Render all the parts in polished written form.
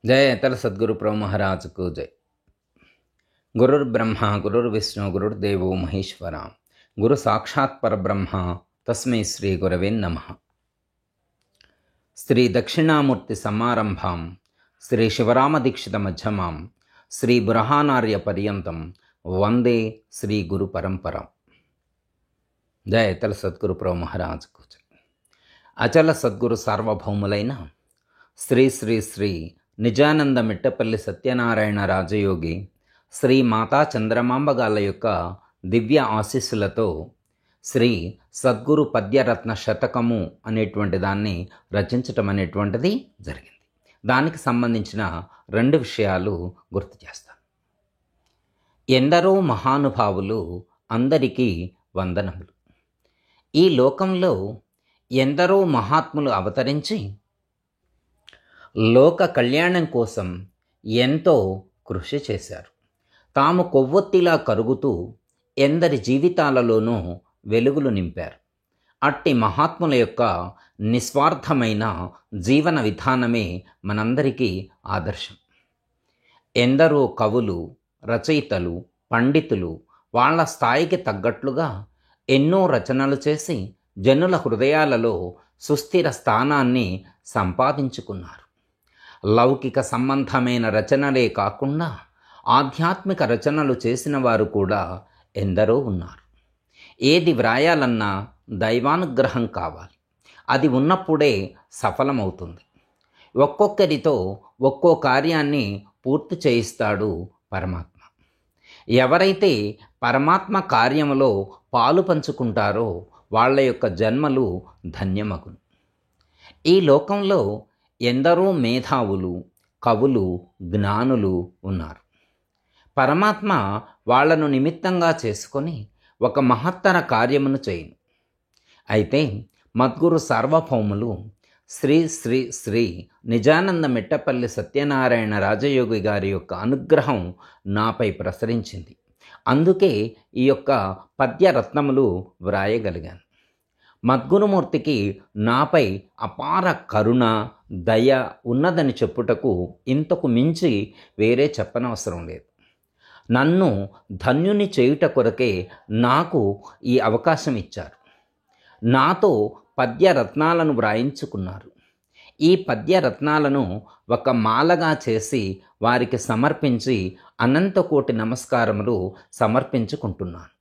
जय अतल सद्गुरु प्रभु महाराज को जय। गुरुर्ब्रह्मा गुरुर्विष्णु गुरुर्देवो महेश्वरा गुरु साक्षात् परब्रह्म तस्मै श्री गुरवे नमः। श्री दक्षिणामूर्ति समारंभां श्री शिवराम दीक्षित मध्यमां श्री बुरहानार्य पर्यंतं वंदे श्री गुरु परंपरा। जय अतल सद्गुरु प्रभु महाराज को जय। अचल सद्गुरु सार्वभौमुलैन శ్రీ శ్రీ శ్రీ నిజానంద మిట్టపల్లి సత్యనారాయణ రాజయోగి శ్రీ మాతా చంద్రమాంబగాళ్ళ యొక్క దివ్య ఆశీస్సులతో శ్రీ సద్గురు పద్యరత్న శతకము అనేటువంటి దాన్ని రచించటం అనేటువంటిది జరిగింది. దానికి సంబంధించిన 2 విషయాలు గుర్తు చేస్తాను. ఎందరో మహానుభావులు అందరికీ వందనములు. ఈ లోకంలో ఎందరో మహాత్ములు అవతరించి లోక కళ్యాణం కోసం ఎంతో కృషి చేశారు. తాము కొవ్వొత్తిలా కరుగుతూ ఎందరి జీవితాలలోనూ వెలుగులు నింపారు. అట్టి మహాత్ముల యొక్క నిస్వార్థమైన జీవన విధానమే మనందరికీ ఆదర్శం. ఎందరో కవులు, రచయితలు, పండితులు వాళ్ళ స్థాయికి తగ్గట్లుగా ఎన్నో రచనలు చేసి జనుల హృదయాలలో సుస్థిర స్థానాన్ని సంపాదించుకున్నారు. లౌకిక సంబంధమైన రచనలే కాకుండా ఆధ్యాత్మిక రచనలు చేసిన వారు కూడా ఎందరో ఉన్నారు. ఏది వ్రాయాలన్నా దైవానుగ్రహం కావాలి. అది ఉన్నప్పుడే సఫలమవుతుంది. ఒక్కొక్కరితో ఒక్కో కార్యాన్ని పూర్తి చేయిస్తాడు పరమాత్మ. ఎవరైతే పరమాత్మ కార్యములో పాలు పంచుకుంటారో వాళ్ళ యొక్క జన్మలు ధన్యమగును. ఈ లోకంలో ఎందరో మేధావులు, కవులు, జ్ఞానులు ఉన్నారు. పరమాత్మ వాళ్లను నిమిత్తంగా చేసుకొని ఒక మహత్తర కార్యమును చేయును. అయితే మద్గురు సార్వభౌములు శ్రీ శ్రీ శ్రీ నిజానంద మిట్టపల్లి సత్యనారాయణ రాజయోగి గారి యొక్క అనుగ్రహం నాపై ప్రసరించింది. అందుకే ఈ యొక్క పద్యరత్నములు వ్రాయగలిగాను. మద్గురుమూర్తికి నాపై అపార కరుణ, దయ ఉన్నదని చెప్పుటకు ఇంతకు మించి వేరే చెప్పనవసరం లేదు. నన్ను ధన్యుని చేయుట కొరకే నాకు ఈ అవకాశం ఇచ్చారు. నాతో పద్యరత్నాలను వ్రాయించుకున్నారు. ఈ పద్యరత్నాలను ఒక మాలగా చేసి వారికి సమర్పించి అనంతకోటి నమస్కారములు సమర్పించుకుంటున్నాను.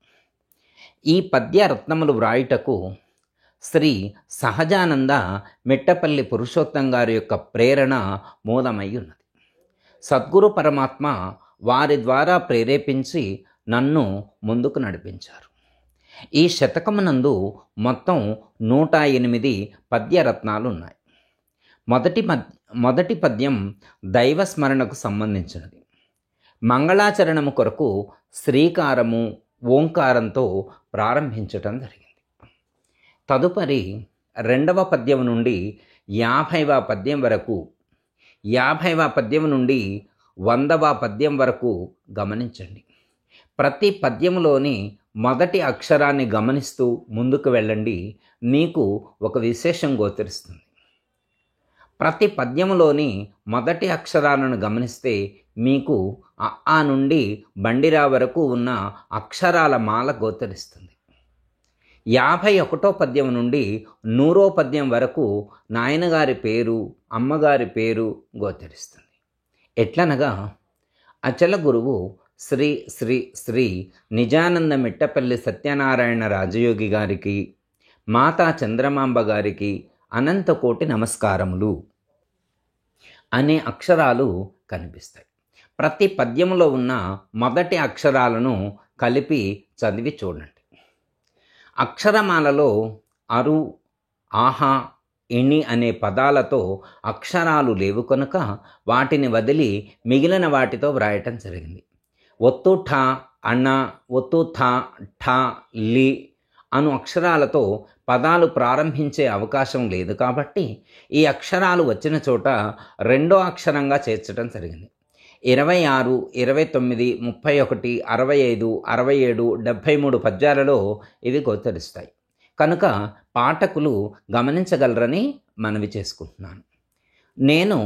ఈ పద్యరత్నములు వ్రాయుటకు శ్రీ సహజానంద మిట్టపల్లి పురుషోత్తం గారి యొక్క ప్రేరణ మూలమై ఉన్నది. సద్గురు పరమాత్మ వారి ద్వారా ప్రేరేపించి నన్ను ముందుకు నడిపించారు. ఈ శతకమునందు మొత్తం 108 పద్యరత్నాలు ఉన్నాయి. మొదటి పద్యం దైవస్మరణకు సంబంధించినది. మంగళాచరణము కొరకు శ్రీకారము, ఓంకారంతో ప్రారంభించటం జరిగింది. తదుపరి 2వ పద్యం నుండి 50వ పద్యం వరకు, 50వ పద్యం నుండి 100వ పద్యం వరకు గమనించండి. ప్రతి పద్యములోని మొదటి అక్షరాన్ని గమనిస్తూ ముందుకు వెళ్ళండి. మీకు ఒక విశేషం గోచరిస్తుంది. ప్రతి పద్యములోని మొదటి అక్షరాలను గమనిస్తే మీకు ఆ నుండి బండిరా వరకు ఉన్న అక్షరాల మాల గోచరిస్తుంది. 51వ పద్యం నుండి 100వ పద్యం వరకు నాయనగారి పేరు, అమ్మగారి పేరు గోచరిస్తుంది. ఎట్లనగా అచల గురువు శ్రీ శ్రీ శ్రీ నిజానంద మిట్టపల్లి సత్యనారాయణ రాజయోగి గారికి, మాతా చంద్రమాంబ గారికి అనంతకోటి నమస్కారములు అనే అక్షరాలు కనిపిస్తాయి. ప్రతి పద్యములో ఉన్న మొదటి అక్షరాలను కలిపి చదివి చూడండి. అక్షరమాలలో అరు, ఆహా, ఇణి అనే పదాలతో అక్షరాలు లేవు కనుక వాటిని వదిలి మిగిలిన వాటితో వ్రాయటం జరిగింది. ఒత్తు ఠ, అణ, ఒత్తు థ, ఠ, లి అను అక్షరాలతో పదాలు ప్రారంభించే అవకాశం లేదు కాబట్టి ఈ అక్షరాలు వచ్చిన చోట 2వ అక్షరంగా చేర్చడం జరిగింది. 26, 29, 31, 65, 67, 73 పద్యాలలో ఇవి గోచరిస్తాయి. కనుక పాఠకులు గమనించగలరని మనవి చేసుకుంటున్నాను. నేను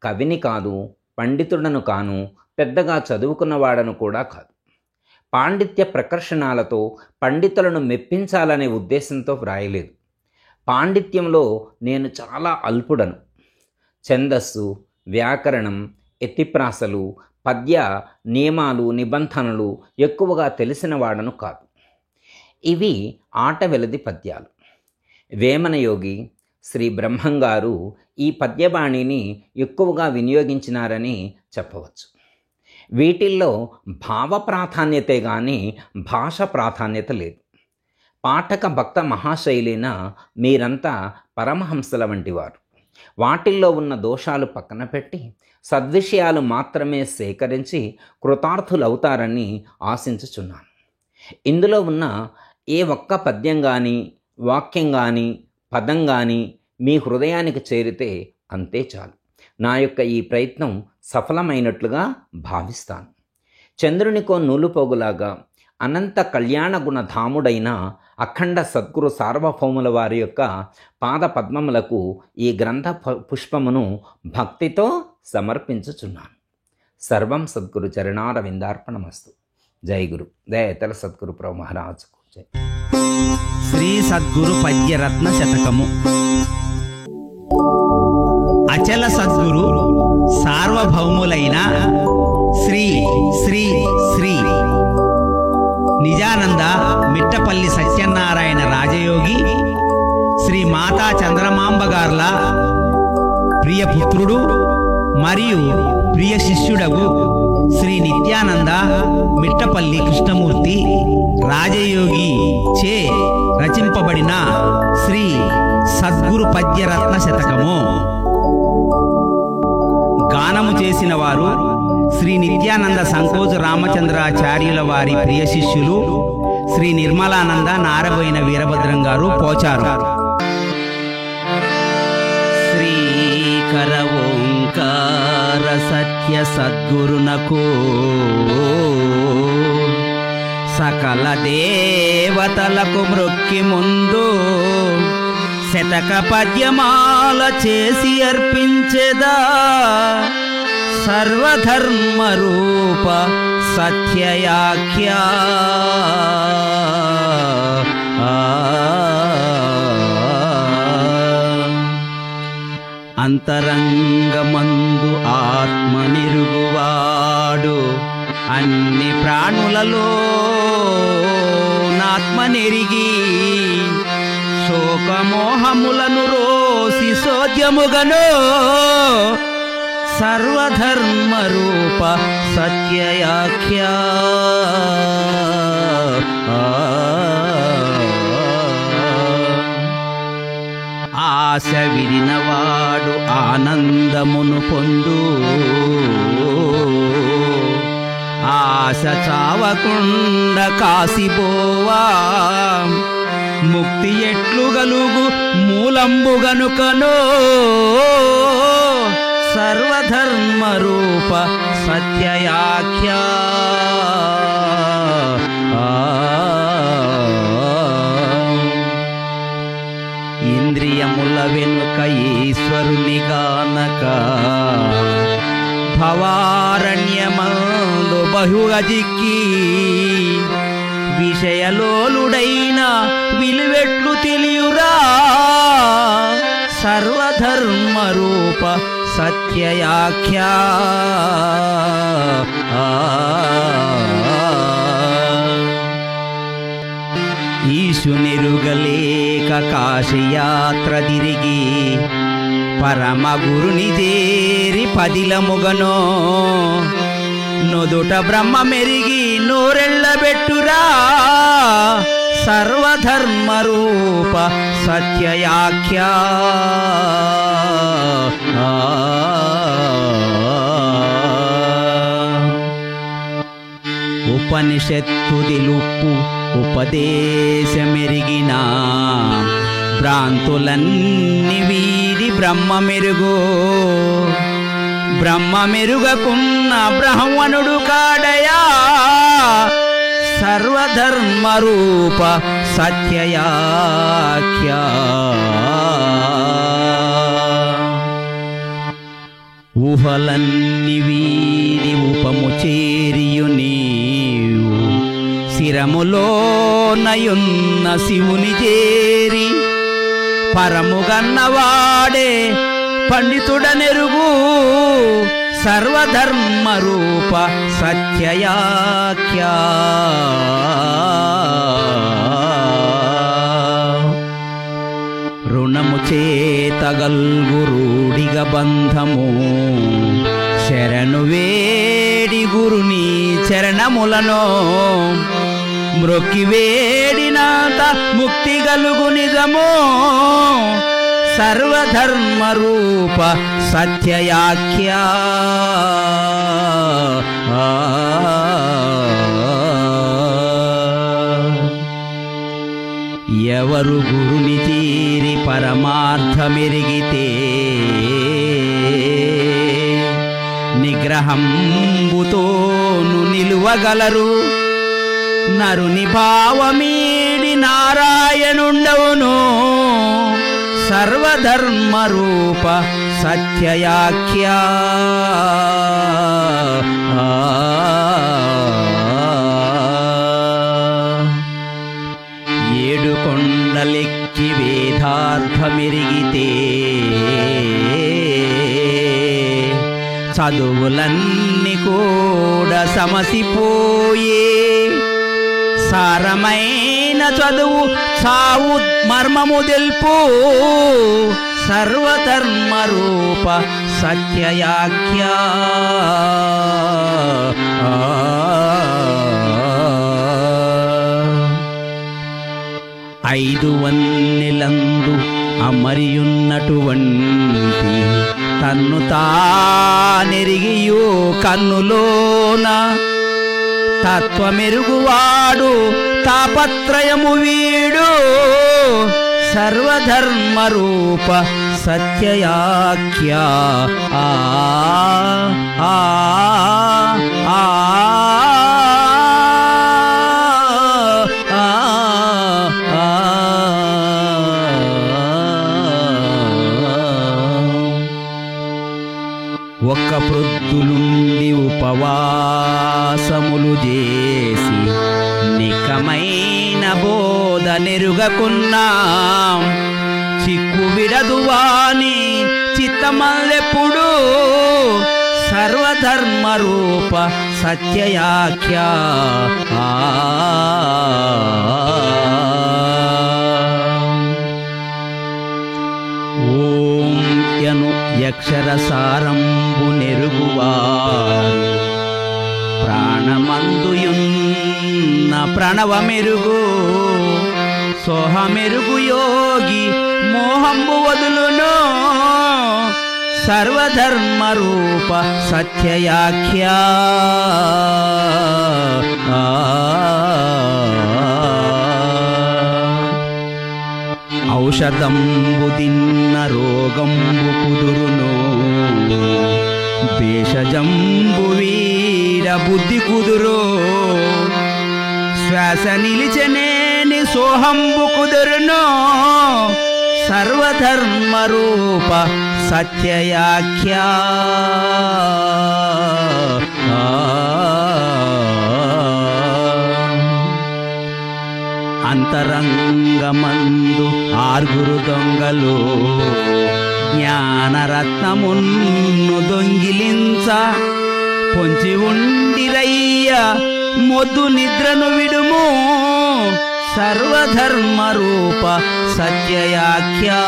కవిని కాదు, పండితుడను కాను, పెద్దగా చదువుకున్నవాడను కూడా కాదు. పాండిత్య ప్రకర్షణాలతో పండితులను మెప్పించాలనే ఉద్దేశంతో వ్రాయలేదు. పాండిత్యంలో నేను చాలా అల్పుడను. ఛందస్సు, వ్యాకరణం, ఎత్తిప్రాసలు, పద్య నియమాలు, నిబంధనలు ఎక్కువగా తెలిసిన వాడను కాదు. ఇవి ఆటవెలది పద్యాలు. వేమనయోగి, శ్రీ బ్రహ్మంగారు ఈ పద్యబాణిని ఎక్కువగా వినియోగించినారని చెప్పవచ్చు. వీటిల్లో భావ ప్రాధాన్యతే కానీ భాష ప్రాధాన్యత లేదు. పాఠక భక్త మహాశైలిన మీరంతా పరమహంసల వంటివారు. వాటిల్లో ఉన్న దోషాలు పక్కన పెట్టి సద్విషయాలు మాత్రమే సేకరించి కృతార్థులవుతారని ఆశించుచున్నాను. ఇందులో ఉన్న ఏ ఒక్క పద్యం కానీ, వాక్యం కానీ, పదం కానీ మీ హృదయానికి చేరితే అంతే చాలు. నా యొక్క ఈ ప్రయత్నం సఫలమైనట్లుగా భావిస్తాను. చంద్రునికో నూలుపోగులాగా అనంత కళ్యాణ గుణధాముడైన అఖండ సద్గురు సార్వభౌముల వారి యొక్క పాద పద్మములకు ఈ గ్రంథ పుష్పమును భక్తితో సమర్పించుచున్నాను. సర్వం సద్గురు చరణారవిందార్పణమస్తు. జై గురు. దయతల సద్గురు ప్రభు మహారాజుకు జై. శ్రీ సద్గురు పద్యరత్న శతకము. అచల సద్గురు సార్వభౌములైన శ్రీ శ్రీ శ్రీ నిజానంద మిట్టపల్లి సత్యనారాయణ రాజయోగి శ్రీ మాతా చంద్రమాంబ గార్ల ప్రియపుత్రుడు మరియు ప్రియ శిష్యుడగు శ్రీ నిత్యానంద మిట్టపల్లి కృష్ణమూర్తి రాజయోగి చే రచింపబడిన శ్రీ సద్గురు పద్యరత్న శతకము. గానము చేసిన వారు శ్రీ నిత్యానంద సంకోచ రామచంద్రాచార్యుల వారి ప్రియ శిష్యులు శ్రీ నిర్మలానంద నారబోయిన వీరభద్రం గారు పోచారు. శ్రీకర ఓంకార సత్య సద్గురునకు సకల దేవతలకు మ్రొక్కి ముందు శతక పద్యమాల చేసి అర్పించెదా సర్వధర్మ రూప సత్యయాఖ్యా. అంతరంగమందు ఆత్మ నిరుగువాడు అన్ని ప్రాణులలో నాత్మ నెరిగి శోకమోహములను రోసి సోద్యముగను సర్వధర్మ రూప సత్యయాఖ్యా. ఆశ విడినవాడు ఆనందమును పొందు ఆశ చావకుండ కాసిపోవా ముక్తి ఎట్లు గలుగు మూలంబు గనుకనో సర్వధర్మ రూప సత్యయాఖ్యా. ఇంద్రియముల వెనుక ఈశ్వరుని గానక భవారణ్యమందు బహుగజిక్కి విషయలోలుడైన విలువెట్లు తెలియురా సర్వధర్మ రూప సత్యయాఖ్యా. ఈశునిరుగలేక కాశీయాత్ర తిరిగి పరమ గురుని చేరి పదిలముగనో నొదుట బ్రహ్మ మెరిగి నోరెళ్ళబెట్టురా సర్వధర్మ రూప సత్యయాఖ్యా. ఉపనిషత్తు దిలుప్పు ఉపదేశమెరిగిన భ్రాంతులన్నీ వీడి బ్రహ్మ మెరుగు బ్రహ్మ మెరుగకున్న బ్రాహ్మణుడు కాడయా సర్వధర్మ రూప సత్యయాఖ్యా. ఊహలన్ని వీడి ఉపము చేరియు నీవు శిరములోనయున్న శివుని చేరి పరముగన్నవాడే పండితుడనెరుగు సర్వధర్మ రూప సత్యయాఖ్యా రుణము చేతగల్గు రూఢిగ బంధము శరణు వేడి గురుని చరణములను మ్రొక్కి వేడినాత ముక్తి గలుగు నిజము సర్వధర్మ రూప సత్యయాఖ్యా ఎవరు గురుని తీరి పరమార్థమెరిగితే నిగ్రహంబుతోను నిలువగలరు నరుని భావమీడి నారాయణుండవును సర్వధర్మ రూప సత్యయాఖ్యా ఏడు కొండలెక్కి వేదార్థమెరిగితే చదువులన్నీ కూడా సమసిపోయే సారమైన చదువు సావు మర్మము తెలుపు సర్వధర్మ రూప సత్యయాఖ్యా ఐదు వన్నెలందు అమరియున్నటువంటి తన్ను తానెరిగియో కన్నులోన తత్వమెరుగువాడు తాపత్రయము వీడు సర్వధర్మ రూప సత్యయాఖ్యా ఆ ఆ ఆ ఒక్క ప్రొద్దులుండి ఉపవాసములు చేసి నికమైన బోధ నెరుగకున్నాం చిక్కు విడదువాని చిత్తమల్లెప్పుడు సర్వధర్మ రూప సత్యయాఖ్యా ఓం యను యక్షరసారంబు నెరుగువారు ప్రాణమందుయున్న ప్రణవమెరుగు సోహమెరుగు యోగి మోహంబు వదులును సర్వధర్మ రూప సత్యయాఖ్యా ఔషధంబు దిన్న రోగంబు కుదురును భేషజంబు వీర బుద్ధి కుదురు శ్వాస నిలిచనేని సోహంబు కుదురును సర్వధర్మ రూప సత్యయాఖ్యా అంతరంగమందు ఆరుగురు దొంగలు జ్ఞానరత్నమున్ను దొంగిలించ పొంచి ఉండిరయ్య మొద్దు నిద్రను విడుము సర్వధర్మ రూప సత్యయాఖ్యా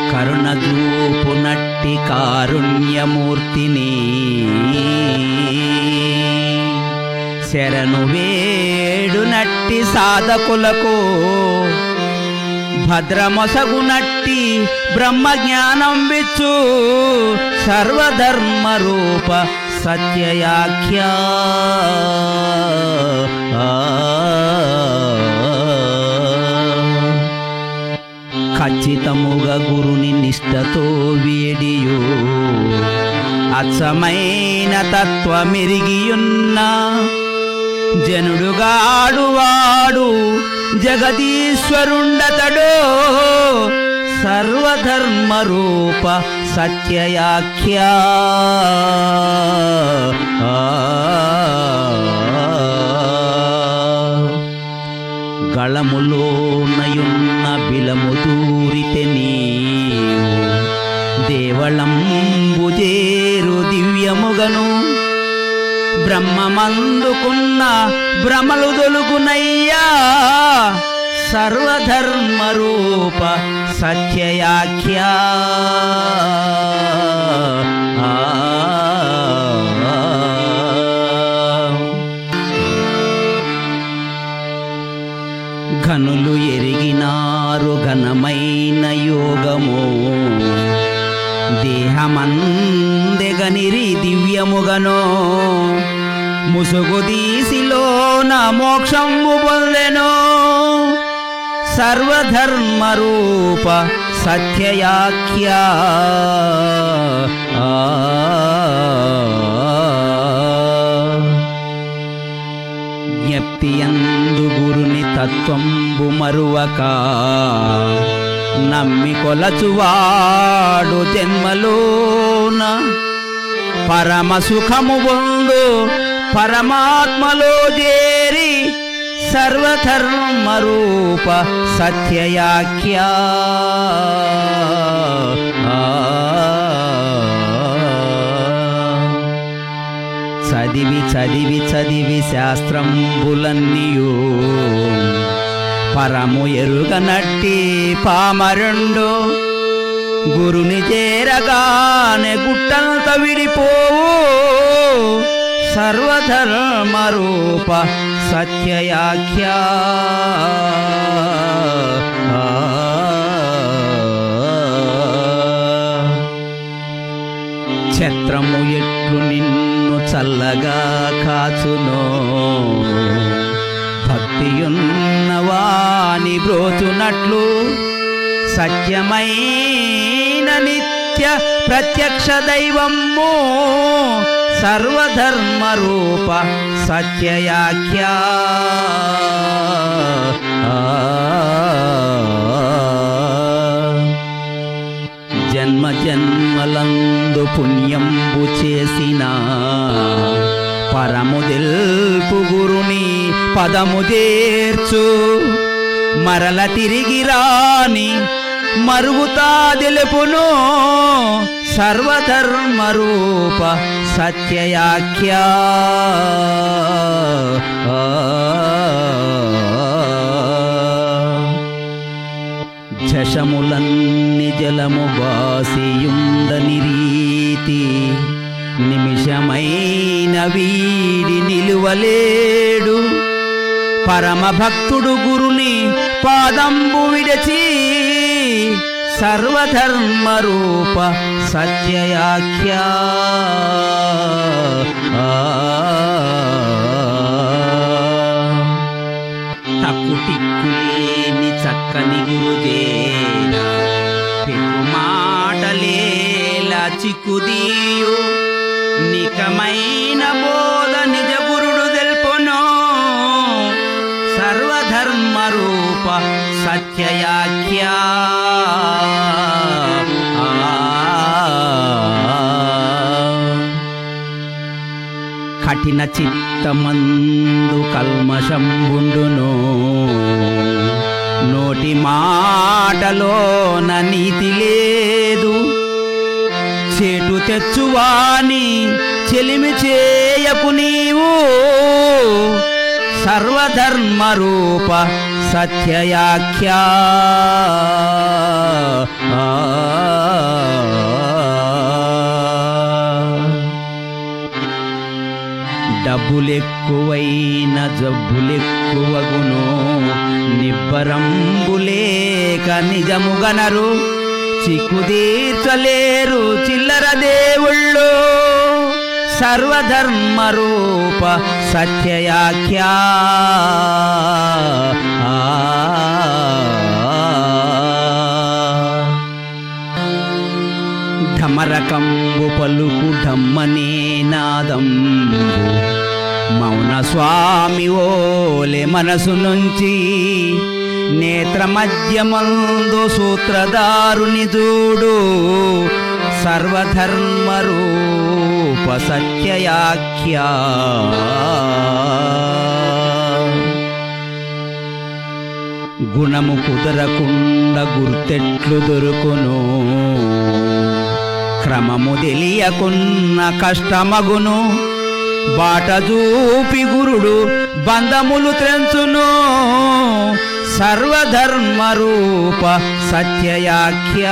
కరుణదూపు నట్టి కారుణ్యమూర్తిని శరణు వేడు నట్టి సాధకులకు భద్రమొసగు నట్టి బ్రహ్మజ్ఞానం విచ్చు సర్వధర్మ రూప సత్యయాఖ్యా ఖచ్చితముగా గురుని నిష్ఠతో వేడియో అచ్చమైన తత్వమెరిగియున్న జనుడుగాడువాడు జగదీశ్వరుండతడో సర్వధర్మరూప సత్యయాఖ్యా గళములోనయున్న బిలము దూరితే నీవు దేవళంబుజేరు దివ్యముగను బ్రహ్మమందుకున్న భ్రమలు దొలుగునయ్యా సర్వధర్మరూప సత్యయాఖ్యా ఘనులు ఎరిగినారు ఘనమైన యోగము దేహమందెగనిరి దివ్యముగనో ముసుగు దీసిలోన మోక్షము పొందెనో సర్వధర్మరూప సత్యయాఖ్యా జ్ఞప్తియందు గురుని తత్వంబు మరువక నమ్మి కొలచువాడు జన్మలోన పరమ సుఖము పొందు పరమాత్మలో చేరి సర్వధర్మరూప సత్యయాఖ్యా చదివి చదివి చదివి శాస్త్రంబులన్నీయు పరము ఎరుగనట్టి పామరుండు గురుని చేరగానే గుట్టంత విడిపోవు సర్వధర్మరూప సత్యయాఖ్యా ఛత్రము ఎట్లు నిన్ను చల్లగా కాచునో భక్తియున్నవాని బ్రోచునట్లు సత్యమైన నిత్య ప్రత్యక్ష దైవము సర్వధర్మరూప సత్యయాఖ్యా జన్మ జన్మలందు పుణ్యంబు చేసిన పరము దెల్పు గురుని పదము చేర్చు మరల తిరిగి రాని మరుగుతా తెలుపును సర్వధర్మరూప సత్యయాఖ్యా జశములన్ని జలము బాసియుండని రీతి నిమిషమైన వీడి నిలువలేడు పరమ భక్తుడు గురుని పాదంబు విడచి సర్వధర్మరూప సత్యయాఖ్యా తక్కుటిక్కులేని చక్కని గురుదేన పెక్కు మాటలేలా చిక్కుదీయు నికమైన బోధ నిజ గురుడు తెల్పునో సర్వధర్మరూప సత్యయాఖ్యా కఠిన చిత్తమందు కల్మషంబుండును నోటి మాటలోన నీతి లేదు చేటు తెచ్చువాని చెలిమి చేయకు నీవు సర్వధర్మరూప సత్యయాఖ్యా డబ్బులెక్కువైన జబ్బులెక్కువగును నిబ్బరంబులేక నిజముగనరు చిక్కుదీర్చలేరు చిల్లర దేవుళ్ళు సర్వధర్మరూప సత్యయాఖ్యా ఢమరకంబు పలుకు ఢమ్మనే నాదంబు మౌన స్వామి ఓలే మనసు నుంచి నేత్రమధ్యమందు సూత్రధారుని చూడు సర్వధర్మరూప సత్యయాఖ్య గుణము కుదరకుండా గుర్తెట్లు దొరుకును క్రమము తెలియకున్న కష్టమగును బాట చూపి గురుడు బంధములు త్రెంచును సర్వధర్మరూప సత్యయాఖ్య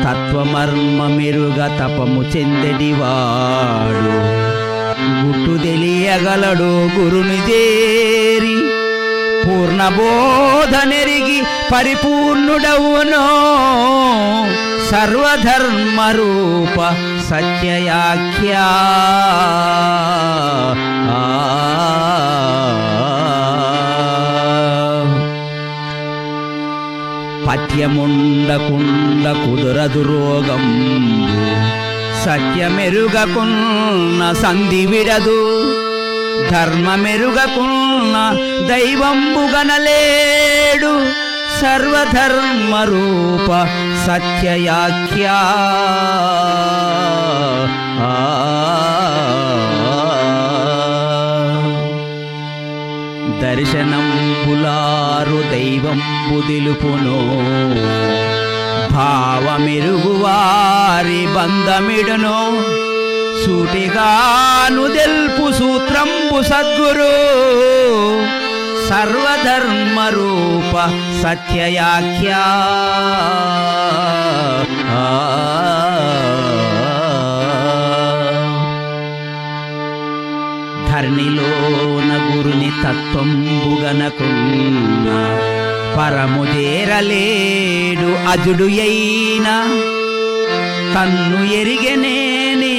తత్వమర్మ మెరుగ తపము చెందెడివాడు గుట్టు తెలియగలడు గురుని చేరి పూర్ణబోధ నెరిగి పరిపూర్ణుడవునో సర్వధర్మరూప సత్యయాఖ్య పథ్యముండకుండ కుదురదు రోగం సత్యమెరుగకున్న సంధి విడదు ధర్మమెరుగకున్న దైవంబుగనలేడు సర్వధర్మరూప సత్యయాఖ్య దర్శనంబులారు దైవంబు తెలుపును భావమెరుగువారి బంధమిడును సూటిగాను తెల్పు సూత్రంబు సద్గురు సర్వధర్మరూప సత్యయాఖ్య ధరణిలోన గురుని తత్వంబుగనకున్న పరము చేరలేడు అజుడు అయినా తన్ను ఎరిగెనేని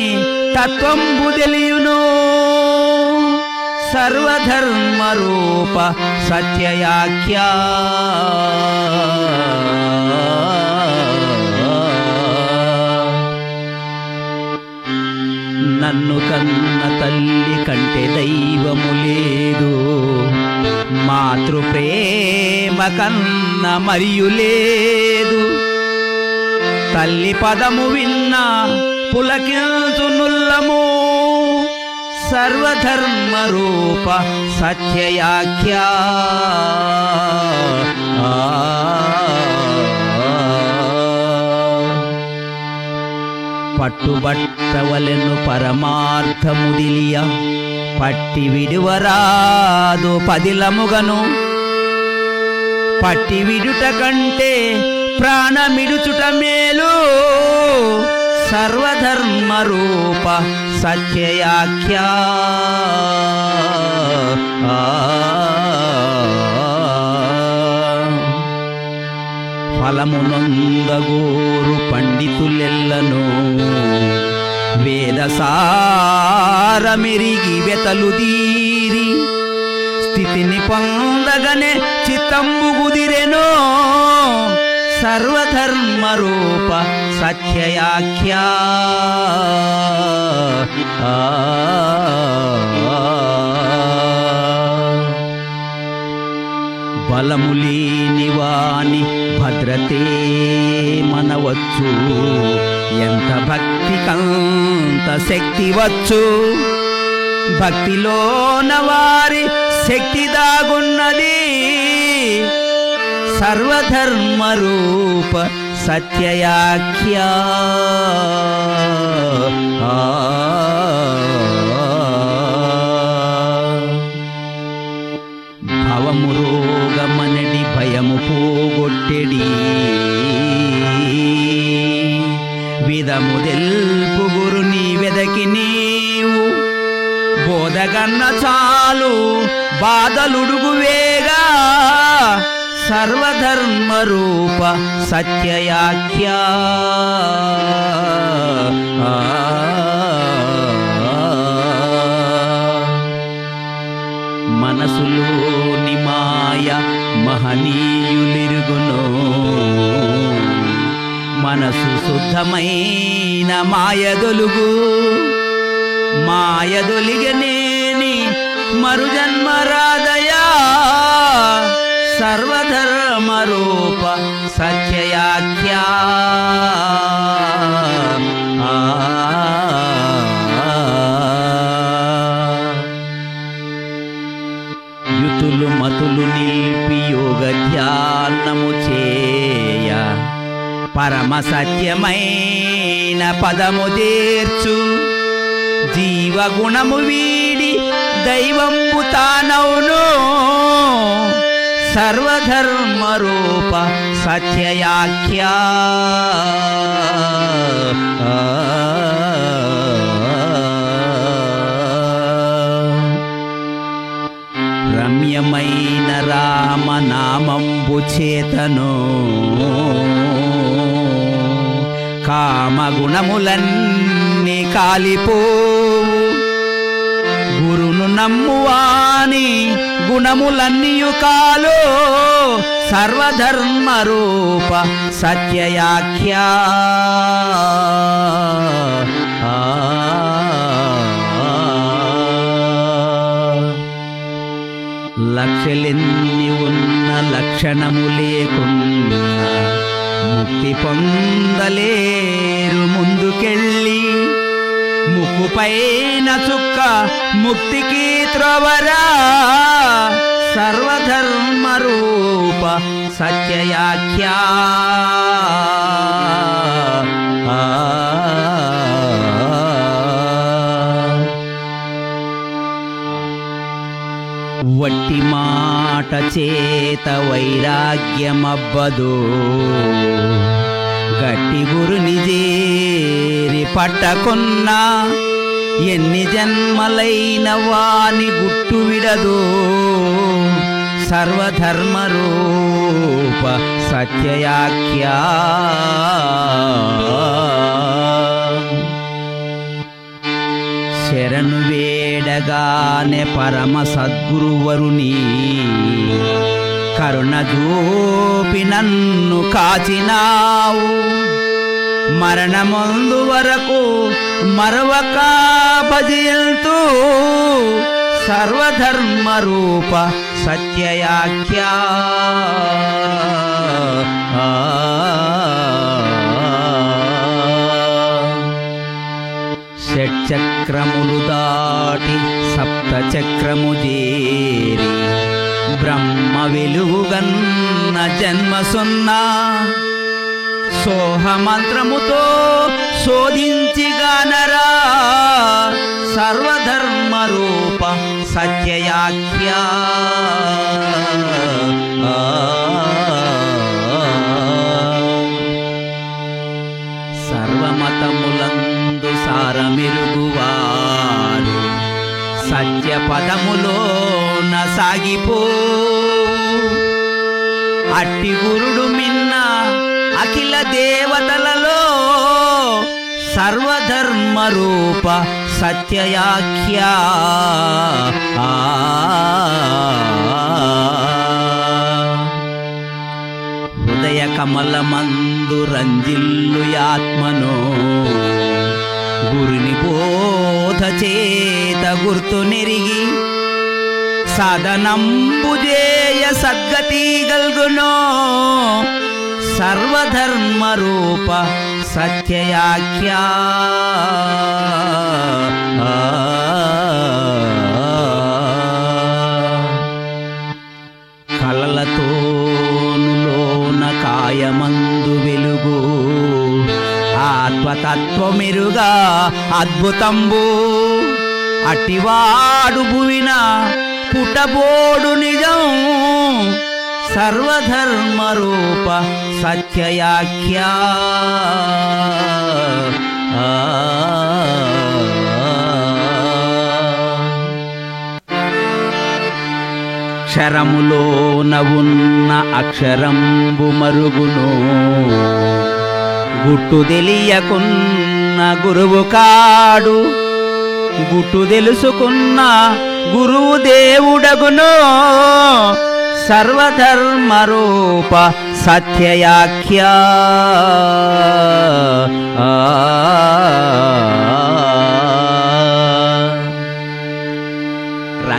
తత్వంబు తెలియును సర్వధర్మరూప సత్యయాఖ్య నన్ను కన్న తల్లి కంటే దైవము లేదు మాతృప్రేమ కన్న మరియు లేదు తల్లి పదము విన్నా పులకించునుల్లము సర్వధర్మరూప సత్యయాఖ్య పట్టుబట్టవలెను పరమార్థముదిలియ పట్టి విడువరాదు పదిలముగను పట్టి విడుట కంటే ప్రాణమిడుచుట మేలు సర్వధర్మరూప సత్యయాఖ్య ఫలమునందగోరు పండితులెల్లను వేదసారమెరిగి వెతలు దీరి స్థితిని పొందగనే చిత్తంబు కుదిరెనో సర్వధర్మరూప సత్యయాఖ్య బలములేని వాని భద్రతే మనవచ్చు ఎంత భక్తి కంత శక్తి వచ్చు భక్తిలోన వారి శక్తి దాగున్నది సర్వధర్మరూప సత్యయాఖ్య భవము రోగమనడి భయము పోగొట్టెడి విధము తెల్పు గురుని వెదకి నీవు బోధగన్న చాలు బాధలుడుగువేగా సర్వధర్మరూప సత్యయాఖ్య మనసులోని మాయ మహనీయులిరుగును మనసు శుద్ధమైన మాయదొలుగు మాయదొలిగనేని మరుజన్మరాదయా సర్వధర్మరూప సత్యయాఖ్యా యుతులు మతులు నిలిపి యోగ ధ్యానము చేయ పరమ సత్యమైన పదము చేర్చు జీవగుణము వీడి దైవంబు తానవును సర్వధర్మరూప సత్యయాఖ్యా రమ్యమైన రామనామంబు చేతను కామగుణములన్నీ కాలిపోవు గురును నమ్మువాని గుణములన్నీయు కాలు సర్వధర్మరూప సత్యయాఖ్యా లక్షలెన్ని ఉన్న లక్షణము లేకున్నా ముక్తి పొందలేరు ముందుకెళ్ళి ముక్కుపైన చుక్క ముక్తికి త్రోవరా సర్వధర్మరూప సత్యయాఖ్యా వట్టి మాట చేత వైరాగ్యమబ్బదు గట్టి గురుని చేరి పట్టకున్నా ఎన్ని జన్మలైన వాని గుట్టు విడదు సర్వధర్మరూప సత్యయాఖ్యా శరణు వేడగానే పరమ సద్గురువరుని కరుణ చూపి నన్ను కాచినావు మరణమందు వరకు మరవక భజయంతు సర్వధర్మరూప సత్యయాఖ్యా షట్చక్రములు దాటి సప్తచక్రము చేరి బ్రహ్మ వెలుగన్న జన్మ సున్నా సోహమంత్రముతో శోధించి గానరా సర్వధర్మరూప సత్యయాఖ్యా సర్వమతములందు సారమెరుగువారు సత్య పదములోన సాగిపో అట్టి గురుడు మిన్న అఖిల దేవతలలో సర్వధర్మరూప సత్యయాఖ్యా హృదయ కమలమందు రంజిల్లు ఆత్మను గురుని బోధ చేత గుర్తు నెరిగి సాధనంబుజేయ సద్గతి గల్గునో సర్వధర్మరూప సత్యయాఖ్యా కలలతోనులోన కాయమందు వెలుగు ఆత్మతత్వమెరుగా అద్భుతంబు అట్టివాడు భువిన పుట్టబోడు నిజం సర్వధర్మరూప సత్యయాఖ్యా క్షరములోన ఉన్న అక్షరంబు మరుగును గుట్టు తెలియకున్న గురువు కాడు గుట్టు తెలుసుకున్న గురువు దేవుడగును సర్వధర్మరూప సత్యయాఖ్యా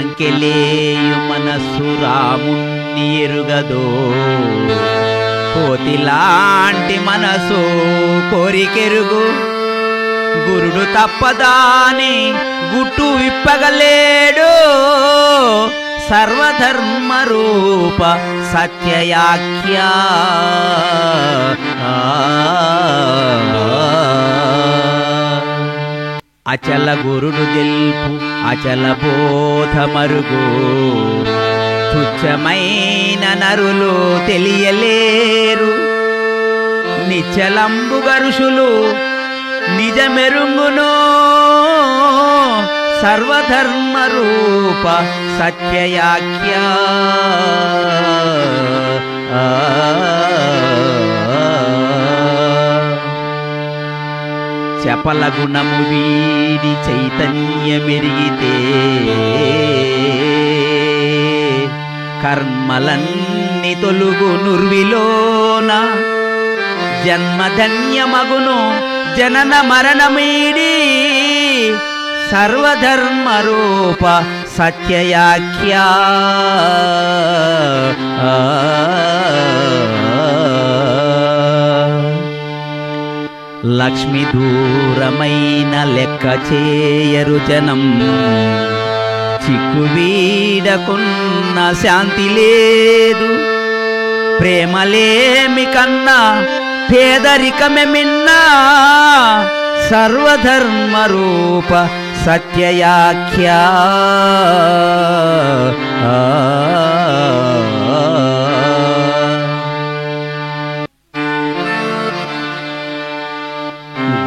సంకెలేయు మనస్సు రాముణ్ణి ఎరుగదో. కోతిలాంటి మనసు కోరికెరుగు, గురుడు తప్పదాని గుట్టు విప్పగలేడు. సర్వధర్మ రూప సత్యయాఖ్య అచల గురుడు గెల్పు అచల బోధ మరుగు. తుచ్చమైన నరులు తెలియలేరు, నిచ్చలంబు గరుషులు నిజమెరుంగును. సర్వధర్మ రూప సత్యయాఖ్య చపల గుణము వీడి చైతన్యమెరిగితే కర్మలన్ని తొలుగు నుర్విలోన. జన్మధన్యమగును జనన మరణమీడి, సర్వధర్మ రూప సత్యయాఖ్య లక్ష్మి దూరమైన లెక్క చేయరు జనం. చిక్కు వీడకున్న శాంతి లేదు, ప్రేమలేమి కన్నా పేదరికమే మిన్నా. సర్వధర్మ రూప సత్యయాఖ్య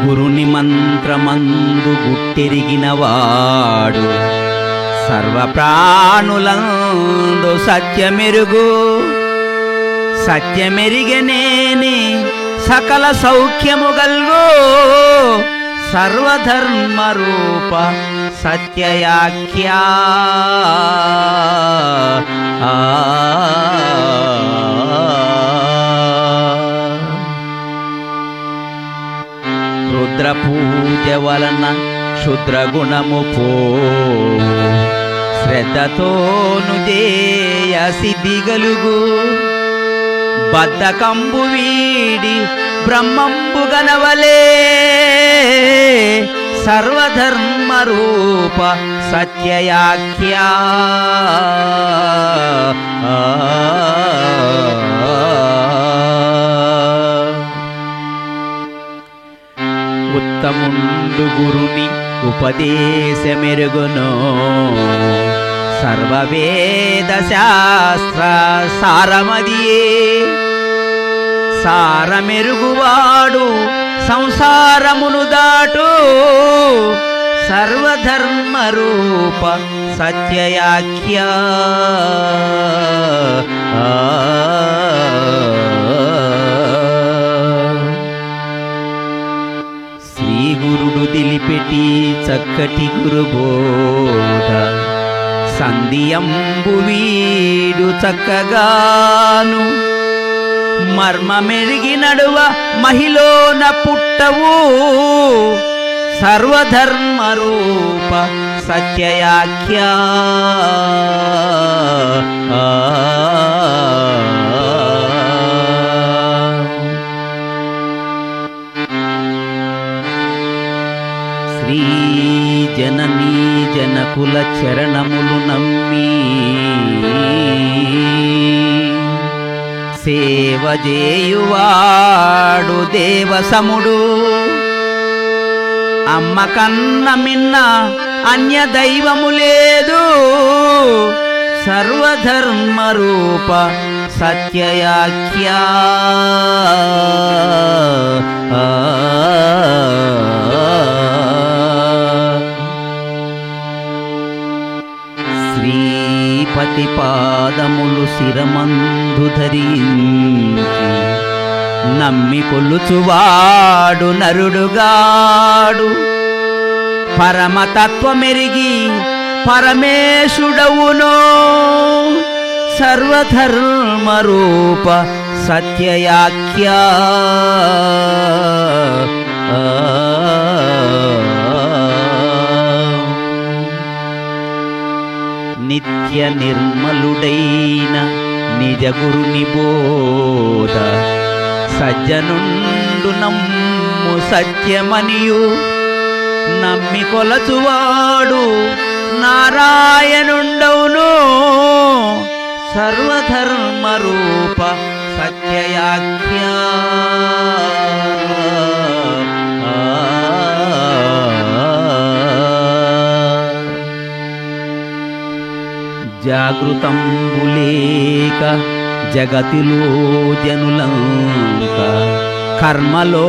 గురుని మంత్రమందు గుట్టెరిగినవాడు సర్వప్రాణులందు సత్యమెరుగు. సత్యమెరిగనేని సకల సౌఖ్యము గల్గు. సర్వధర్మ రూప సత్యయాఖ్య రుద్ర పూజ వలన క్షుద్రగుణము పో. శ్రద్ధతోను చేయ సిద్ధి గలుగు. బద్ధకంబు వీడి బ్రహ్మంబు గనవలే. సర్వధర్మ రూప సత్యయాఖ్య ఉత్తముండు గురుని ఉపదేశమెరుగును. సర్వవేద శాస్త్ర సారమదియే. సారమెరుగువాడు సంసారమును దాటు. సర్వధర్మ రూప సత్యయాఖ్య శ్రీగురుడు దిలిపెట్టి చక్కటి గురుబోధ. సంధియంబు వీడు చక్కగాను. మర్మమెరిగి నడువ మహిళన పుట్టవు. సర్వధర్మ రూప సత్యయాఖ్య శ్రీ జననీ జనకుల చరణములు నమ్మి సేవ చేయువాడు దేవసముడు. అమ్మ కన్న మిన్న అన్య దైవము లేదు. సర్వధర్మ రూప సత్యయాఖ్య శ్రీపతి పాదములు శిరమందు ధరించి నమ్మి కొలుచువాడు నరుడుగాడు. పరమతత్వమెరిగి పరమేశుడవునో. సర్వధర్మ రూప సత్యయాఖ్య నిత్య నిర్మలుడైన నిజ గురుని బోధ సజ్జనుండు నమ్ము సత్యమనియు నమ్మి కొలచువాడు నారాయణుండవును సర్వధర్మ రూప సత్యయాఖ్య జాగృతంబులేక జగతిలో జనులంక కర్మలో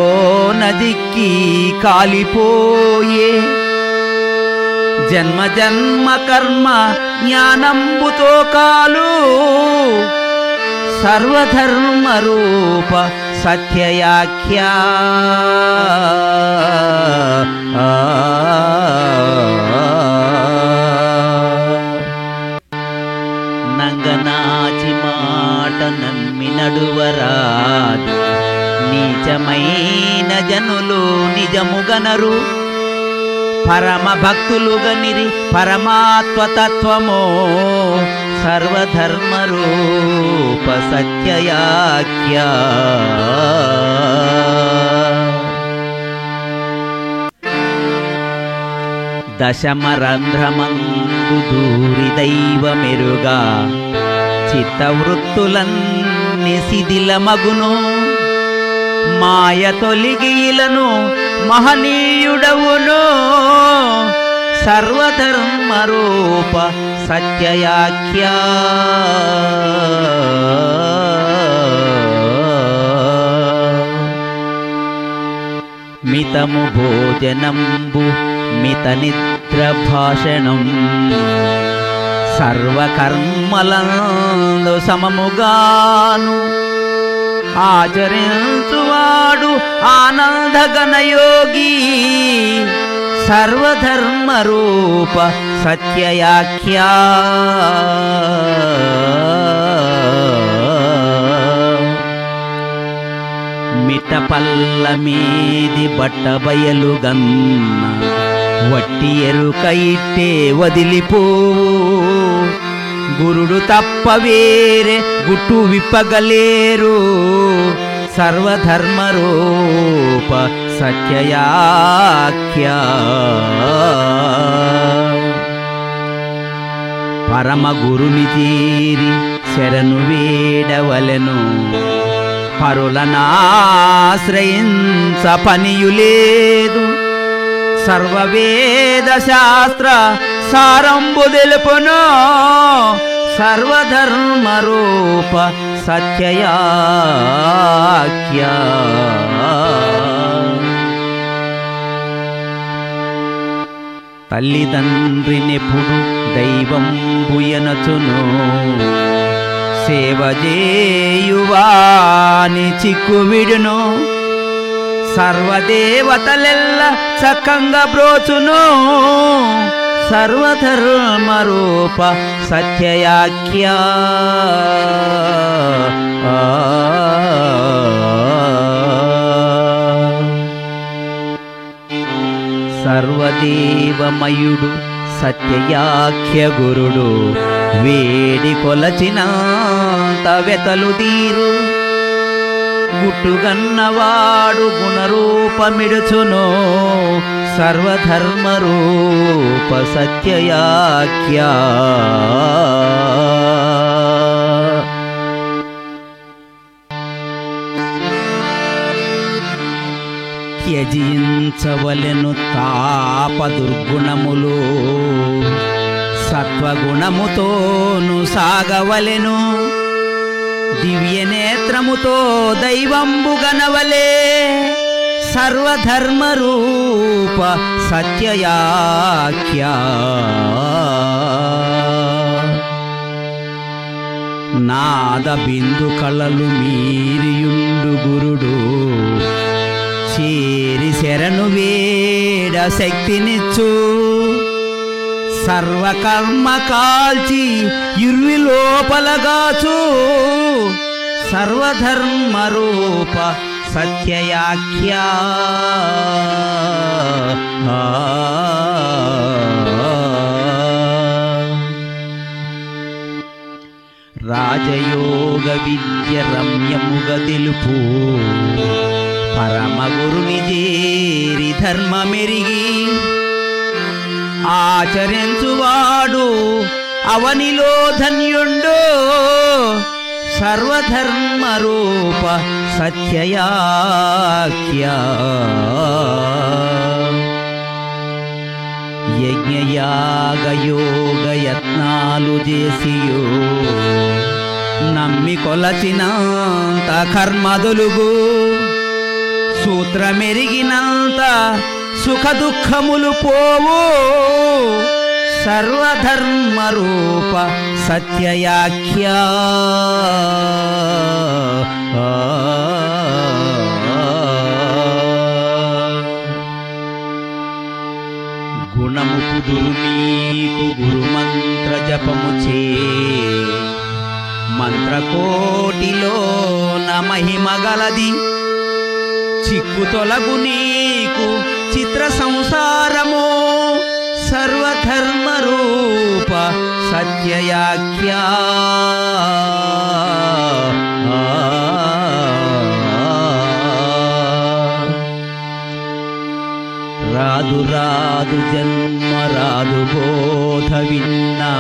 నదిక్కి కాలిపోయే జన్మ జన్మ కర్మ జ్ఞానంబుతో కాలు సర్వధర్మ రూప సత్యయాఖ్య నంగనాచి మాట నమ్మి నడువరాదు నీచమైన జనులు నిజముగనరు పరమ భక్తులుగనిరి పరమాత్మతత్వమో సర్వధర్మ రూప సత్యయాఖ్య దశమరంధ్రమందు దూరి దైవమెరుగా చిత్తవృత్తులన్ని శిథిలమగును మాయ తొలిగిలను మహనీయుడవును సర్వధర్మ రూప సత్యయాఖ్య మితము భోజనంబు మిత నిద్ర భాషణం సర్వకర్మలందు సమముగాను ఆచరించువాడు ఆనందగణయోగి సర్వధర్మ రూప సత్యయాఖ్య మిటపల్ల మీది బట్ట బయలుగన్న వట్టి ఎరుక ఇట్టే వదిలిపోవు గురుడు తప్ప వేరే గుట్టు విప్పగలేరు సర్వధర్మ రూప సత్యయాఖ్య పరమ గురుని చేరి శరణు వేడవలెను పరులనాశ్రయించ పనియులేదు సర్వవేద శాస్త్ర సారంబు తెలుపును సర్వధర్మ రూప సత్యయాఖ్య తల్లిదండ్రినెప్పుడు దైవంబుయనచును సేవ చేయువాని చిక్కువిడును సర్వదేవతలెల్ల సకంగా బ్రోచును సర్వధర్మ రూప సత్యయాఖ్య సర్వదేవమయుడు సత్యయాఖ్య గురుడు వేడి కొలచినంత వెతలు తీరు గుట్టుగన్నవాడు గుణరూపమిడుచును సర్వధర్మ రూప సత్యయాఖ్య త్యజించవలెను తాప దుర్గుణములు సత్వగుణముతోను సాగవలెను దివ్య నేత్రముతో దైవంబుగనవలే సర్వధర్మ రూప సత్యయాఖ్య నాద బిందు కళలు మీరియుండు గురుడు చేరి శరణు వేడ శక్తినిచ్చు సర్వకర్మ కాల్చి ఇర్వి లోపలగాచు సర్వధర్మ రూప సత్యయాఖ్య రాజయోగ విద్య రమ్యముగ తెలుపు పరమగురుని చేరి ధర్మమెరిగి ఆచరించువాడు అవనిలో ధన్యుండు సర్వధర్మ రూప సత్యయాఖ్య యజ్ఞయాగయోగ యత్నాలు చేసియో నమ్మి కొలచినంత కర్మదులుగు సూత్రమెరిగినంత సుఖ దుఃఖములు పోవు సర్వధర్మ రూప సత్యయాఖ్య గుణము కుదురు నీకు గురుమంత్ర జపము చే మంత్రకోటిలో మహిమ గలది చిక్కు తొలగు నీకు చిత్ర సంసారము సర్వధర్మ రూప సత్యయాఖ్య రాదు రాదు జన్మ రాదు బోధ విన్నా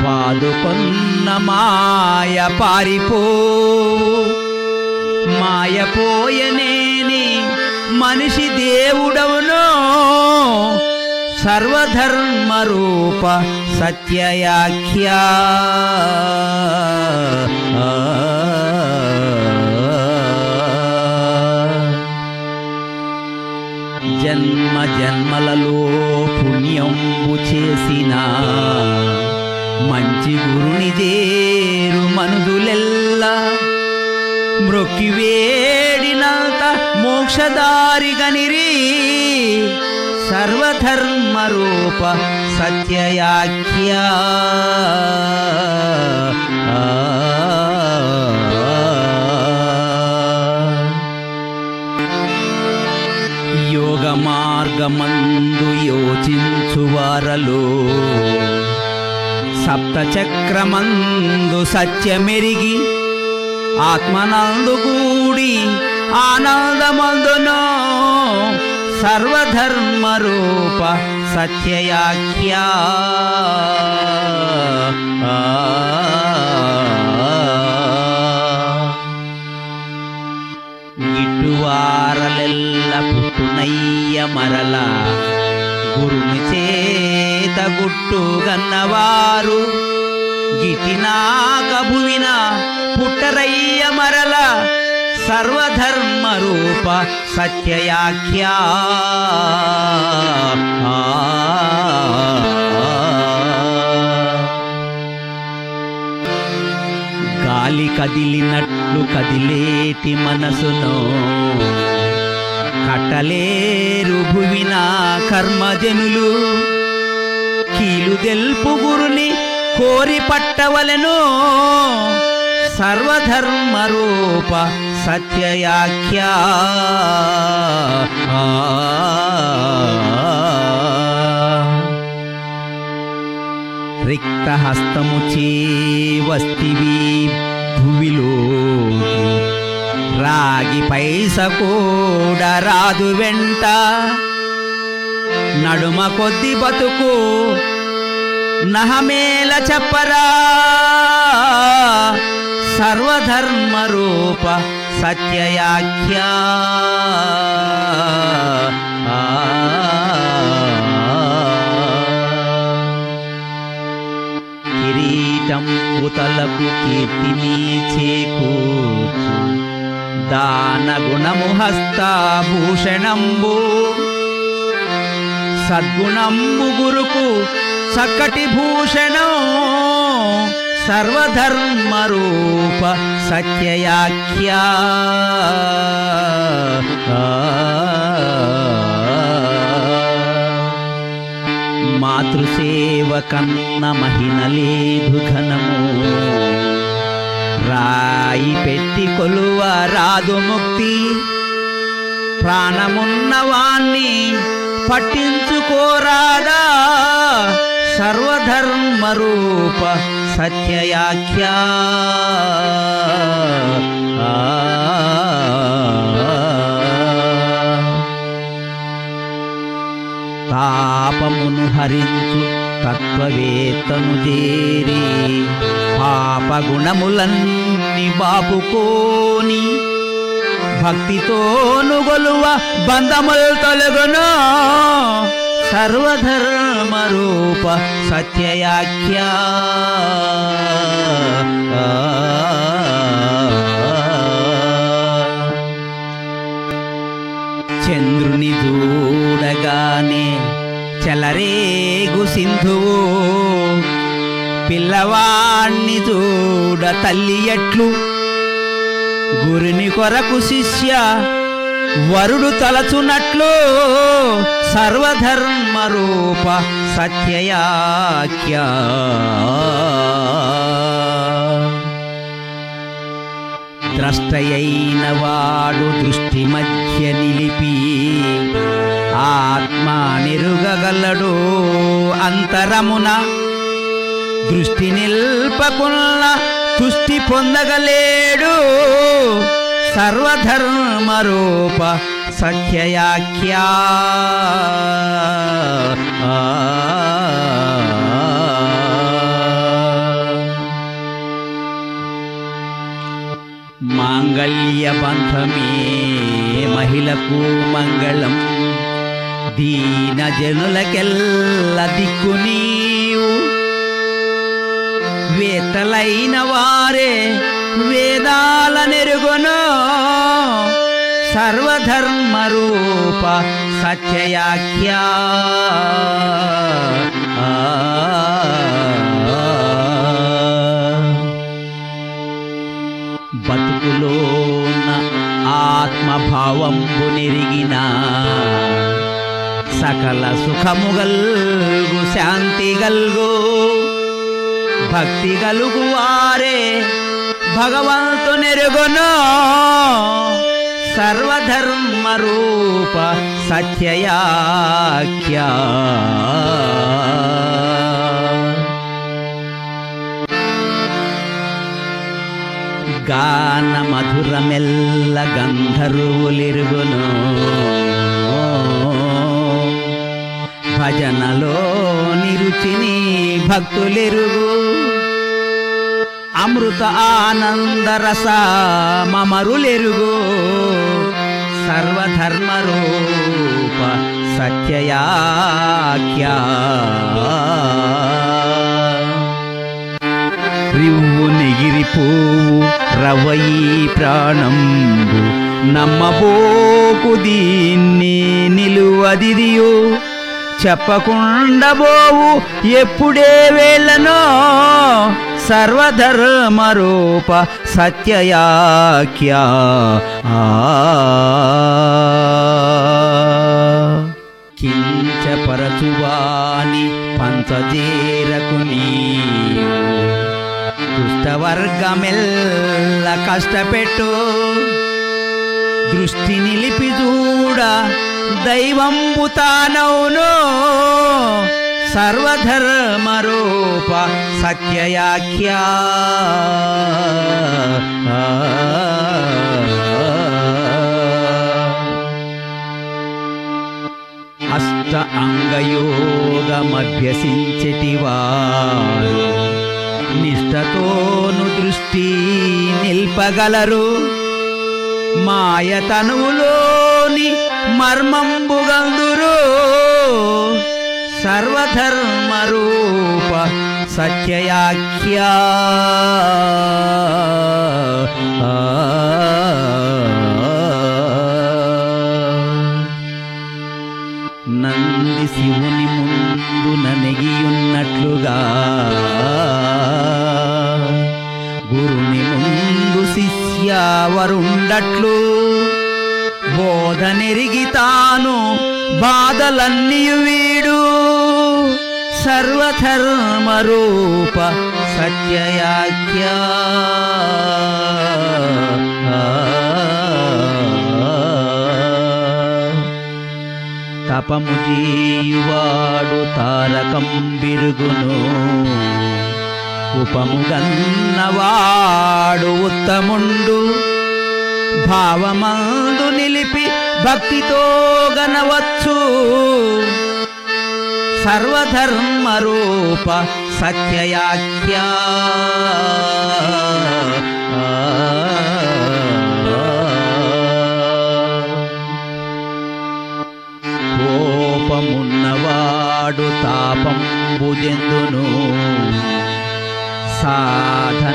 పాదుకొన్న మాయ పారిపో మాయపోయనేని మనిషి దేవుడవునో సర్వధర్మ రూప సత్యయాఖ్య జన్మ జన్మలలో పుణ్యంబు చేసిన మంచి గురుని చేరు మనుదులెల్లా మ్రొక్కి వేడినంత మోక్షదారిగనిరి సర్వధర్మ రూప సత్యయాఖ్య యోగ మార్గమందు యోచించువారలో సప్తచక్రమందు సత్యమెరిగి ఆత్మనందు కూడి ఆనందమందునో సర్వధర్మ రూప సత్యయాఖ్య గిట్టువారలెల్ల పుట్టునయ్య మరల గురుని చేత గుట్టుగన్నవారు గిటినాక భువిన పుట్టరయ్య మరల సర్వధర్మ రూప సత్యయాఖ్య గాలి కదిలినట్లు కదిలేటి మనసును కట్టలేరు భువిన కర్మజనులు కీలు దెల్పు గురుని కోరి పట్టవలెను సర్వధర్మ రూప సత్యయాఖ్య రిక్త హస్తము చే వస్తివి భువిలో రాగి పైస కూడా రాదు వెంట నడుమ కొద్ది బతుకు నహమేల చెప్పరా సర్వధర్మ రూప సత్యయాఖ్య కిరీటం ఉతలకు కీర్తిని చేకూర్చు దాన గుణము హస్తాభూషణంబు సద్గుణంబు గురుకు చక్కటి భూషణం సర్వధర్మ రూప సత్యయాఖ్య మాతృసేవ కన్న మహిన లేదు ఘనము రాయి పెట్టి కొలువ రాదు ముక్తి ప్రాణమున్నవాణ్ణి పట్టించుకోరాదా సర్వధర్మ రూప సత్యయాఖ్యా తాపమును హరించు తత్వవేత్తను చేరి పాపగుణములన్నీ బాపుకోని భక్తితోను గొలువ బంధములు తొలగును సర్వధర్మ రూప సత్యయాఖ్యా చంద్రుని చూడగానే చెలరేగు సింధువు పిల్లవాణ్ణి చూడ తల్లి ఎట్లు గురుని కొరకు శిష్య వరుడు తలచునట్లు సర్వధర్మ రూప సత్యయాఖ్యా ద్రష్టయైన వాడు దృష్టి మధ్య నిలిపి ఆత్మ నిరుగగలడు అంతరమున దృష్టి నిల్పకున్న తుష్టి పొందగలేడు సర్వధర్మ రూప సత్యయాఖ్యా మాంగళ్య బంధమే మహిళకు మంగళం దీన జనులకెల్ల దిక్కు నీవు వేతలైన వారే వేదాల నెరుగును సర్వధర్మ రూప సత్యయాఖ్యా బతుకులోన ఆత్మభావంబు నెరిగిన సకల సుఖము గల్గు శాంతి గల్గు భక్తి గలుగు వారే భగవంతు నెరుగును సర్వధర్మ రూప సత్యయాఖ్యా గాన మధురమెల్ల గంధర్వులిరుగును భజనలో నిరుచిని భక్తులెరుగు అమృత ఆనందరస మమరులెరుగు సర్వధర్మ రూప సత్యయాఖ్యా రివ్వు నెగిరిపోవు రవయి ప్రాణంబు నమ్మబోకు దీన్ని నిలువదిదియో చెప్పకుండబోవు ఎప్పుడే వేళనో సర్వధర్మ రూప సత్యయాఖ్యా కించపరచువాని పంచజేరకు నీవు దుష్టవర్గమెల్ల కష్టపెట్టు దృష్టి నిలిపి చూడ దైవంబు తానవును సర్వధర్మ రూప సత్యయాఖ్యా అష్ట అంగయోగమభ్యసించెటివారు నిష్టతోను దృష్టి నిల్పగలరు మాయతనువులోని మర్మంబుగందురు సర్వధర్మ రూప సత్యయాఖ్యా నంది శివుని ముందున నెగియున్నట్లుగా గురుని ముందు శిష్యవరుండట్లు బోధనెరిగి తాను బాధలన్నీయు వీడు సర్వధర్మ రూప సత్యయాఖ్యా తపము చేయువాడు తారకం బిరుగును ఉపముగన్నవాడు ఉత్తముండు భావమందు నిలిపి భక్తితో గనవచ్చు సర్వధర్మ రూప సత్యయాఖ్య కోపమున్నవాడు తాపంబుజెందును సాధనంబుజేయ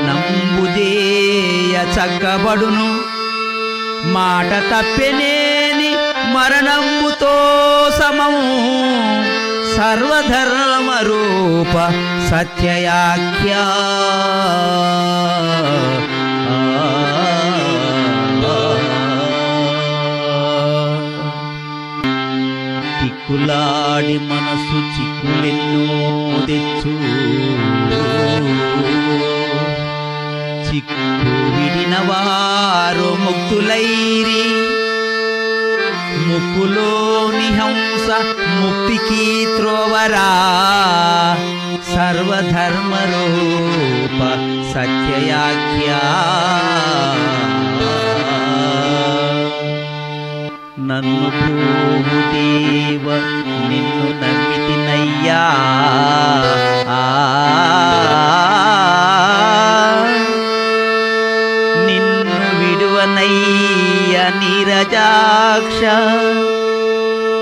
చక్కబడును మాట తప్పెనేని మరణంబుతో సమము సర్వధర్మ రూప సత్యయాఖ్య చిక్కులాడి మనసు చిక్కులెన్నో తెచ్చు చిక్కు విడిన వారు ముక్తులైరి ముక్కులోని హంస ముక్తికి త్రోవరా సర్వధర్మ రూప సత్యయాఖ్య నన్ను ప్రభుదేవ నిన్ను నమ్మితినయ్యా నిన్ను విడువనయ్య నీరజాక్ష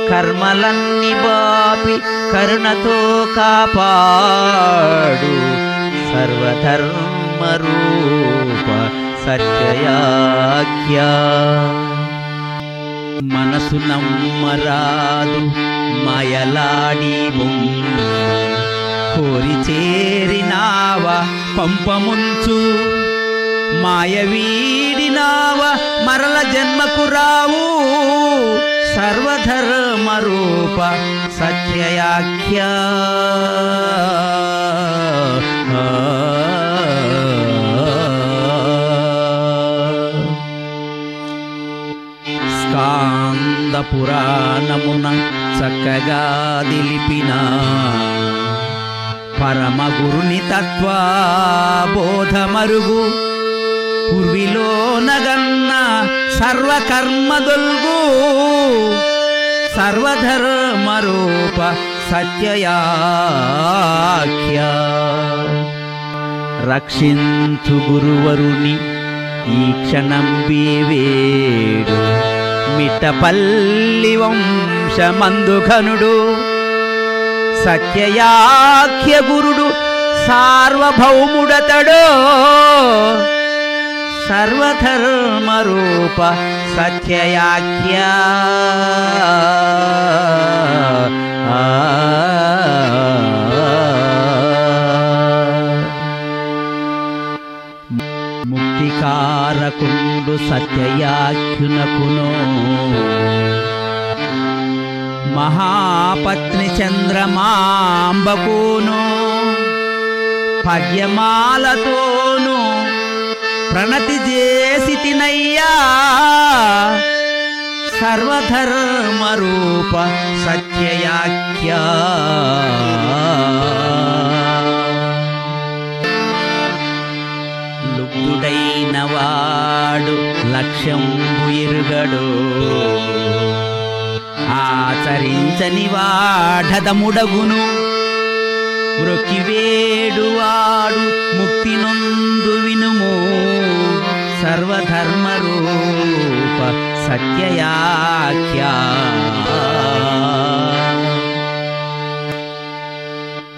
కర్మలన్నీ బాపి కరుణతో కాపాడు సర్వధర్మ రూప సత్యయాఖ్య మనసు నమ్మరాదు మాయలాడి కోరి చేరినావా పంపముంచు మాయ వీడినావ మరల జన్మకు రావు సర్వధర్మ రూప సత్యయాఖ్య స్కాంద పురాణమున చక్కగా దిలిపిన పరమ గురుని తత్వ బోధమరుగు పూర్విలో నగన్న సర్వకర్మదొల్గు సర్వధర్మ రూప సత్యయాఖ్య రక్షించు గురువరుని ఈ క్షణం వేడు మిట్టపల్లి వంశమందుఘనుడు సత్యయాఖ్య గురుడు సార్వభౌముడతడో సర్వధర్మ రూప సత్యయాఖ్య ముక్తికారకుండు సత్యయాఖ్యునకును మహాపత్ని చంద్రమాంబకును పద్యమాలతోను ప్రణతి చేసి తినయ్యా సర్వధర్మ రూప సత్యయాఖ్య లుబ్ధుడైన వాడు లక్ష్యం ఎరుగడు ఆచరించని వాడదముడగును మ్రొక్కివేడువాడు ముక్తి నొందు వినుము సర్వధర్మ రూప సత్యయాఖ్య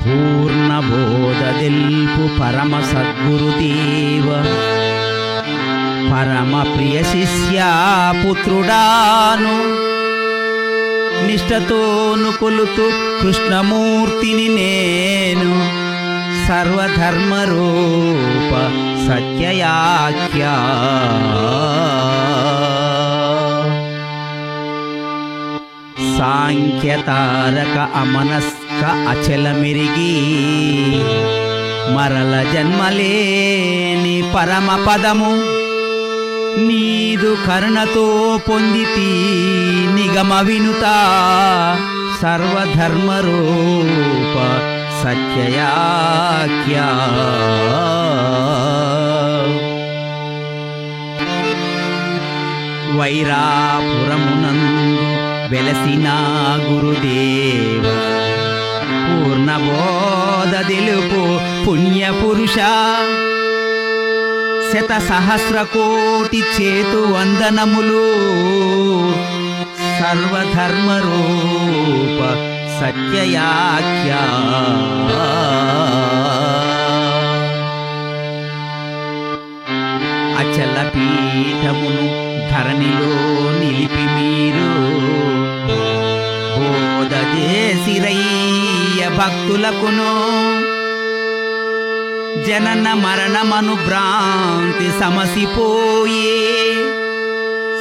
పూర్ణబోధ దెల్పు పరమ సద్గురుదేవ పరమ ప్రియ శిష్య పుత్రుడాను నిష్టతోను కొలుతు కృష్ణమూర్తిని నేను సర్వధర్మ రూప సత్యయాఖ్య సాంఖ్యతారక అమనస్క అచలమిరిగి మరల జన్మలేని పరమ పదము నీదు కరుణతో పొందితి నిగమ వినుత సర్వధర్మ రూప సత్యయాఖ్యా. వైరాపురమునందు వెలసిన గురుదేవ పూర్ణబోధ తెలుపు పుణ్యపురుష శత సహస్ర కోటి చేతు వందనములు సర్వధర్మ రూప సత్యయాఖ్యా. అచల పీఠమును ధరణిలో నిలిపి మీరు బోధ చేసిరయ్య భక్తులకును జనన మరణమను భ్రాంతి సమసిపోయే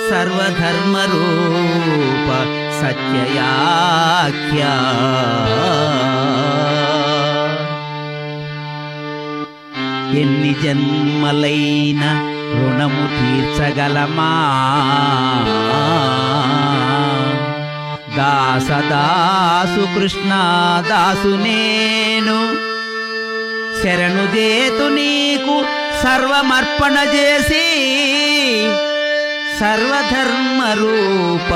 సర్వధర్మ రూప సత్యయాఖ్యా. ఎన్ని జన్మలైన రుణము తీర్చగలమా దాసదాసు కృష్ణ దాసు నేను శరణు చేతు నీకు సర్వమర్పణ చేసి సర్వధర్మ రూప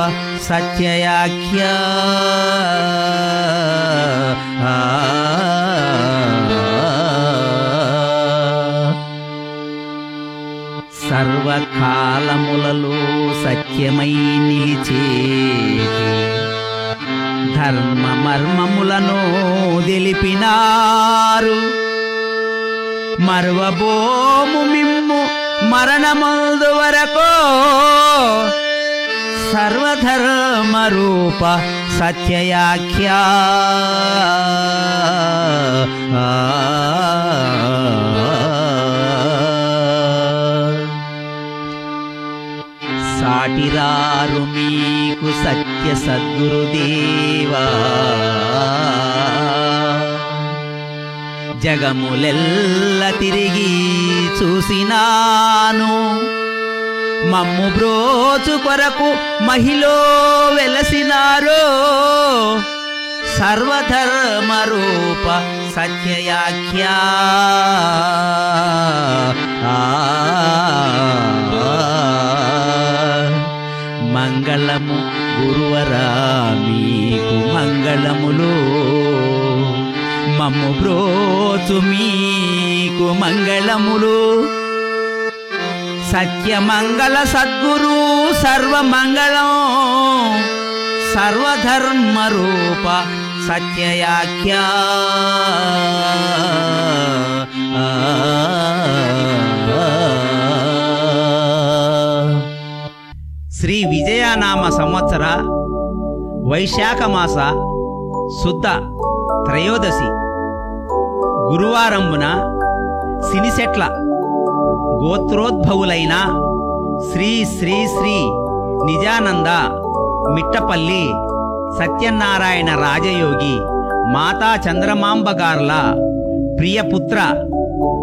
సత్యయాఖ్యా. సర్వకాలములలో సత్యమై నిలిచేటి ధర్మ మర్మములను తెలిపినారు. మరువబోము మిమ్ము మరణమందు వరకు సర్వధర్మ రూప సత్యయాఖ్యా. సాటిరారు మీకు సత్య సద్గురుదేవా జగములెల్ల తిరిగి చూసినాను మమ్ము బ్రోచు కొరకు మహిలో వెలసినారో సర్వధర్మ రూప సత్యయాఖ్యా. మంగళము గురువరా మీకు మంగళములు మమ్ము బ్రోచు మీకు మంగళములు. సత్యమంగళ సద్గురు సర్వమంగళం సర్వధర్మ రూప సత్యయాఖ్యా. శ్రీ విజయనామ సంవత్సర వైశాఖ మాస శుద్ధ త్రయోదశి గురువారంబున సినిసెట్ల గోత్రోద్భవులైన శ్రీ శ్రీ శ్రీ నిజానంద మిట్టపల్లి సత్యనారాయణ రాజయోగి మాతా చంద్రమాంబగార్ల ప్రియపుత్ర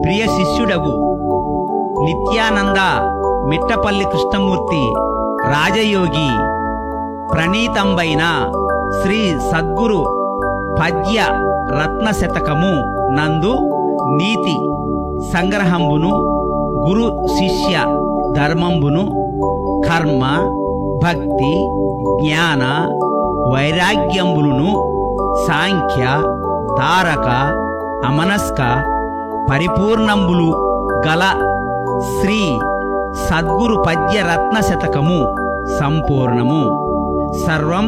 ప్రియ శిష్యుడగు నిత్యానంద మిట్టపల్లి కృష్ణమూర్తి రాజయోగి ప్రణీతంబైన శ్రీ సద్గురు పద్య రత్నశతకము నందు నీతి సంగ్రహంబును గురు శిష్య ధర్మంబును కర్మ భక్తి జ్ఞాన వైరాగ్యంబులను సాంఖ్య తారక అమనస్క పరిపూర్ణంబులు గల శ్రీ సద్గురు పద్య రత్నశతకము సంపూర్ణము. సర్వం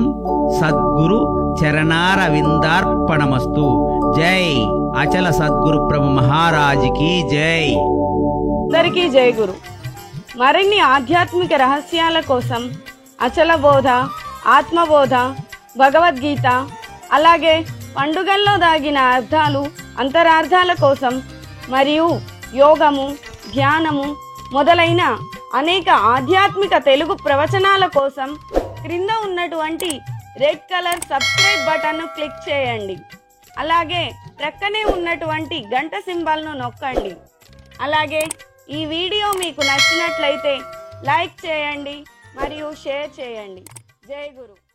సద్గురు చరణారవిందార్పణమస్తు. జై అచల సద్గురు ప్రభు మహారాజుకి జై. అందరికీ జై గురు. మరిన్ని ఆధ్యాత్మిక రహస్యాల కోసం అచల బోధ, ఆత్మబోధ, భగవద్గీత, అలాగే పండుగల్లో దాగిన అర్థాలు అంతరార్థాల కోసం మరియు యోగము, ధ్యానము మొదలైన అనేక ఆధ్యాత్మిక తెలుగు ప్రవచనాల కోసం క్రింద ఉన్నటువంటి రెడ్ కలర్ సబ్స్క్రైబ్ బటన్ను క్లిక్ చేయండి. అలాగే ప్రక్కనే ఉన్నటువంటి గంట సింబల్ను నొక్కండి. అలాగే ఈ వీడియో మీకు నచ్చినట్లయితే లైక్ చేయండి మరియు షేర్ చేయండి. జై గురు.